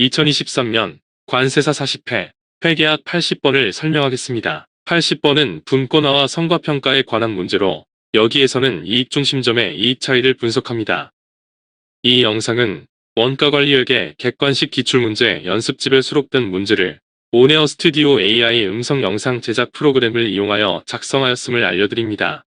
2023년 관세사 40회 회계학 80번을 설명하겠습니다. 80번은 분권화와 성과평가에 관한 문제로 여기에서는 이익중심점의 이익 차이를 분석합니다. 이 영상은 원가관리회계 객관식 기출문제 연습집에 수록된 문제를 오네어 스튜디오 AI 음성 영상 제작 프로그램을 이용하여 작성하였음을 알려드립니다.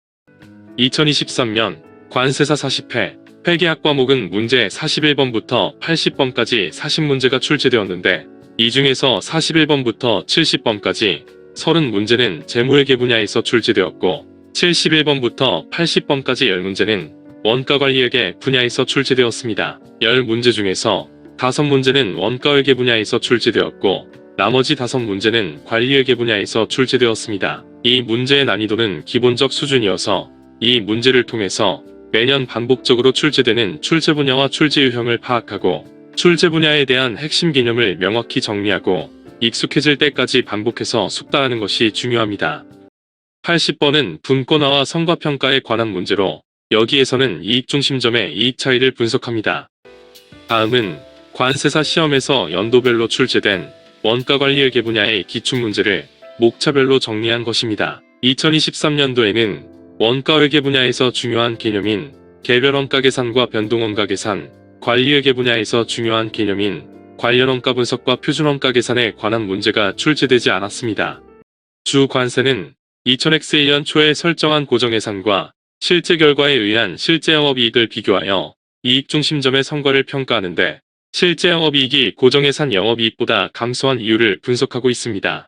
2023년 관세사 40회 회계학 과목은 문제 41번부터 80번까지 40문제가 출제되었는데 이 중에서 41번부터 70번까지 30문제는 재무회계 분야에서 출제되었고 71번부터 80번까지 10문제는 원가관리회계 분야에서 출제되었습니다. 10문제 중에서 5문제는 원가회계 분야에서 출제되었고 나머지 5문제는 관리회계 분야에서 출제되었습니다. 이 문제의 난이도는 기본적 수준이어서 이 문제를 통해서 매년 반복적으로 출제되는 출제 분야와 출제 유형을 파악하고 출제 분야에 대한 핵심 개념을 명확히 정리하고 익숙해질 때까지 반복해서 숙달하는 것이 중요합니다. 80번은 분권화와 성과평가에 관한 문제로 여기에서는 이익중심점의 이익 차이를 분석합니다. 다음은 관세사 시험에서 연도별로 출제된 원가관리회계 분야의 기출문제를 목차별로 정리한 것입니다. 2023년도에는 원가회계 분야에서 중요한 개념인 개별원가 계산과 변동원가 계산, 관리회계 분야에서 중요한 개념인 관련원가 분석과 표준원가 계산에 관한 문제가 출제되지 않았습니다. 주 관세는 2000X1년 초에 설정한 고정예산과 실제 결과에 의한 실제 영업이익을 비교하여 이익중심점의 성과를 평가하는데 실제 영업이익이 고정예산 영업이익보다 감소한 이유를 분석하고 있습니다.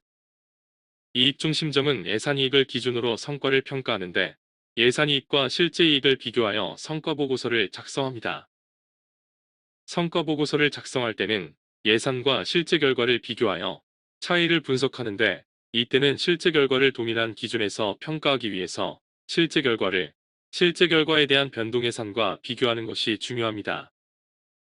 이익중심점은 예산이익을 기준으로 성과를 평가하는데 예산이익과 실제이익을 비교하여 성과보고서를 작성합니다. 성과보고서를 작성할 때는 예산과 실제 결과를 비교하여 차이를 분석하는데 이때는 실제 결과를 동일한 기준에서 평가하기 위해서 실제 결과에 대한 변동예산과 비교하는 것이 중요합니다.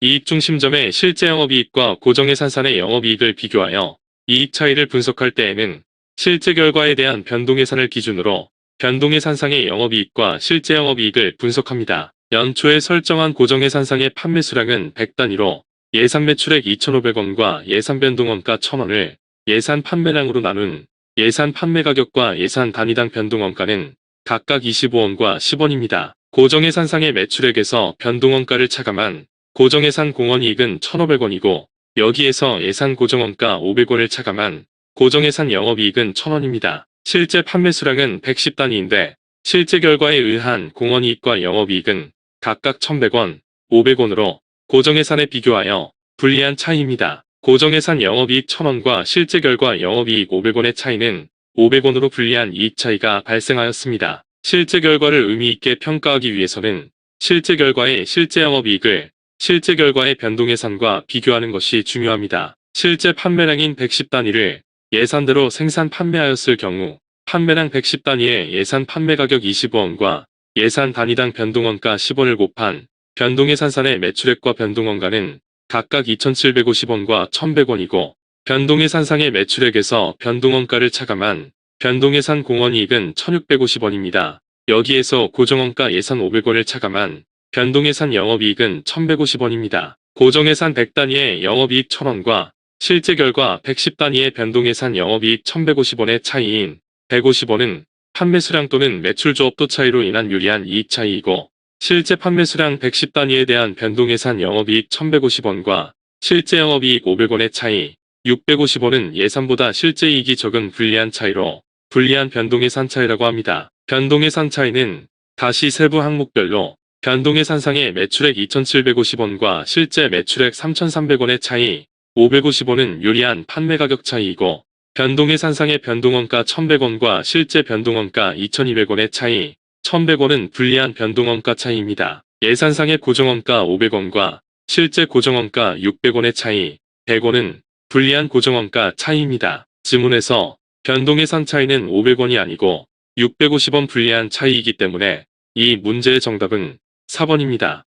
이익중심점의 실제 영업이익과 고정예산산의 영업이익을 비교하여 이익 차이를 분석할 때에는 실제 결과에 대한 변동예산을 기준으로 변동예산상의 영업이익과 실제 영업이익을 분석합니다. 연초에 설정한 고정예산상의 판매수량은 100단위로 예산 매출액 2,500원과 예산 변동원가 1,000원을 예산 판매량으로 나눈 예산 판매가격과 예산 단위당 변동원가는 각각 25원과 10원입니다. 고정예산상의 매출액에서 변동원가를 차감한 고정예산 공원이익은 1,500원이고 여기에서 예산 고정원가 500원을 차감한 고정예산 영업이익은 1,000원입니다. 실제 판매수량은 110단위인데 실제 결과에 의한 공원이익과 영업이익은 각각 1,100원, 500원으로 고정예산에 비교하여 불리한 차이입니다. 고정예산 영업이익 1,000원과 실제 결과 영업이익 500원의 차이는 500원으로 불리한 이익 차이가 발생하였습니다. 실제 결과를 의미있게 평가하기 위해서는 실제 결과의 실제 영업이익을 실제 결과의 변동예산과 비교하는 것이 중요합니다. 실제 판매량인 110단위를 예산대로 생산 판매하였을 경우 판매량 110단위의 예산 판매가격 25원과 예산 단위당 변동원가 10원을 곱한 변동예산산의 매출액과 변동원가는 각각 2,750원과 1,100원이고 변동예산상의 매출액에서 변동원가를 차감한 변동예산 공원이익은 1,650원입니다. 여기에서 고정원가 예산 500원을 차감한 변동예산 영업이익은 1,150원입니다. 고정예산 100단위의 영업이익 1,000원과 실제 결과 110단위의 변동예산 영업이익 1,150원의 차이인 150원은 판매수량 또는 매출조업도 차이로 인한 유리한 이익 차이이고 실제 판매수량 110단위에 대한 변동예산 영업이익 1,150원과 실제 영업이익 500원의 차이 650원은 예산보다 실제이익이 적은 불리한 차이로 불리한 변동예산 차이라고 합니다. 변동예산 차이는 다시 세부 항목별로 변동예산상의 매출액 2,750원과 실제 매출액 3,300원의 차이 550원은 유리한 판매가격 차이이고 변동예산상의 변동원가 1,100원과 실제 변동원가 2,200원의 차이 1,100원은 불리한 변동원가 차이입니다. 예산상의 고정원가 500원과 실제 고정원가 600원의 차이 100원은 불리한 고정원가 차이입니다. 지문에서 변동예산 차이는 500원이 아니고 650원 불리한 차이이기 때문에 이 문제의 정답은 4번입니다.